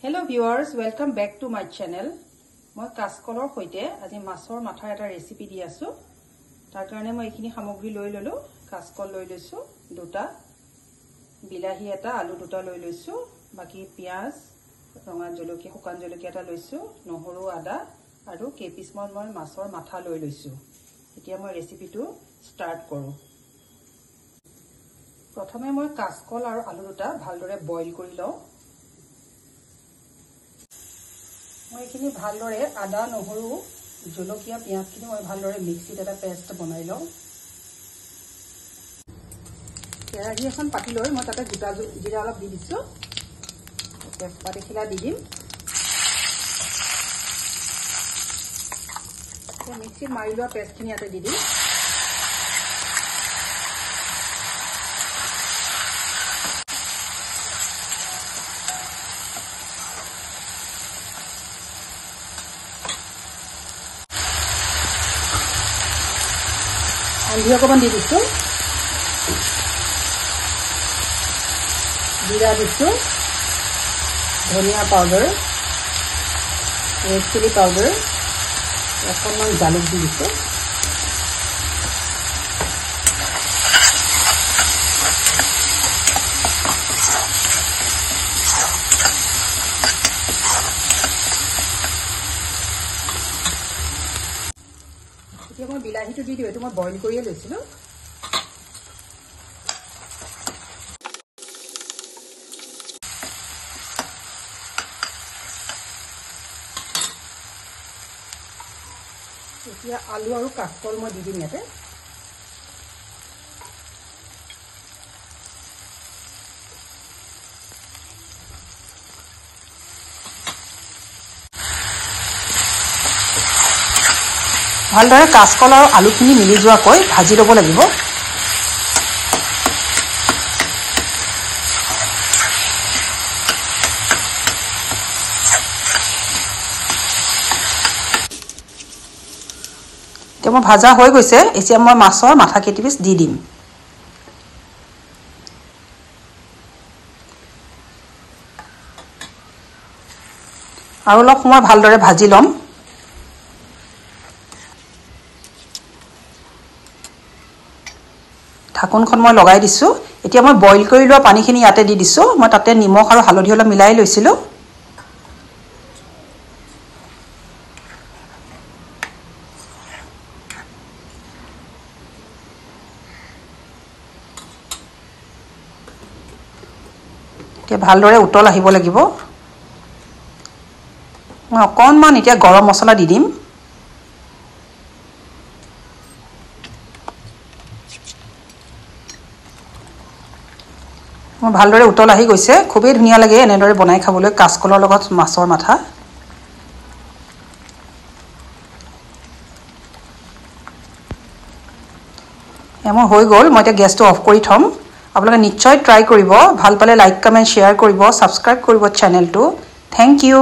Hello viewers, welcome back to my channel. মই কাচকলৰ হৈতে আজি মাছৰ মাথাৰ এটা ৰেচিপি দি আছো। তাৰ কাৰণে মই এইখিনি সামগ্ৰী লৈ ললো। কাচকল লৈ লৈছো দুটা, বিলাহী এটা, আলু দুটা লৈ লৈছো, বাকি পিয়াজ, ৰঙা জলকীয়া, শুকান জলকীয়া এটা লৈছো, নহৰু, আদা আৰু কেপিছমান মই মাছৰ মাথা লৈ লৈছো। এতিয়া মই ৰেচিপিটো ষ্টাৰ্ট কৰো। প্ৰথমে মই কাচকল আৰু আলু দুটা ভালদৰে বইল কৰি লওঁ। মই এইখিনি ভালদৰে আদা, নহৰু, জলকীয়া, পিয়াজখিনি মই ভালদৰে মিক্সিত এটা পেষ্ট বনাই লওঁ। কেৰাহী এখন পাতি লৈ মই তাতে গোটা জিৰা অলপ দি দিছো। তেজপাত এখিলা দি দিম। মিক্সিত মাৰি লোৱা পেষ্টখিনি ইয়াতে দি দিম। হালধি অকণমান দি দিছো, জিৰা দিছো, ধনিয়া পাউডাৰ, ৰেড চিলি পাউডাৰ, অকণমান জালুক দি দিছো। এতিয়া মই বিলাহীটো দি দিওঁ। এইটো মই বইল কৰিয়ে লৈছিলো। এতিয়া আলু আৰু কাচকল মই দি দিম ইয়াতে। ভালদৰে কাচকল আৰু আলুখিনি মিলি যোৱাকৈ ভাজি ল'ব লাগিব। এতিয়া মোৰ ভাজা হৈ গৈছে। এতিয়া মই মাছৰ মাথা কেইপিচ দি দিম। আৰু অলপ সময় ভালদৰে ভাজি ল'ম। ঢাকনখন মই লগাই দিছো। এতিয়া মই বইল কৰি লোৱা পানীখিনি ইয়াতে দি দিছো। মই তাতে নিমখ আৰু হালধি অলপ মিলাই লৈছিলো। এতিয়া ভালদৰে উতল আহিব লাগিব। মই অকণমান এতিয়া গৰম মছলা দি দিম। মোৰ ভালদৰে উতল আহি গৈছে। খুবেই ধুনীয়া লাগে এনেদৰে বনাই খাবলৈ কাচকলৰ লগত মাছৰ মাথা। মোৰ হৈ গ'ল। মই এতিয়া গেছটো অফ কৰি থ'ম। আপোনালোকে নিশ্চয় ট্ৰাই কৰিব। ভাল পালে লাইক, কমেণ্ট, শ্বেয়াৰ কৰিব, ছাবস্ক্ৰাইব কৰিব চেনেলটো। Thank U.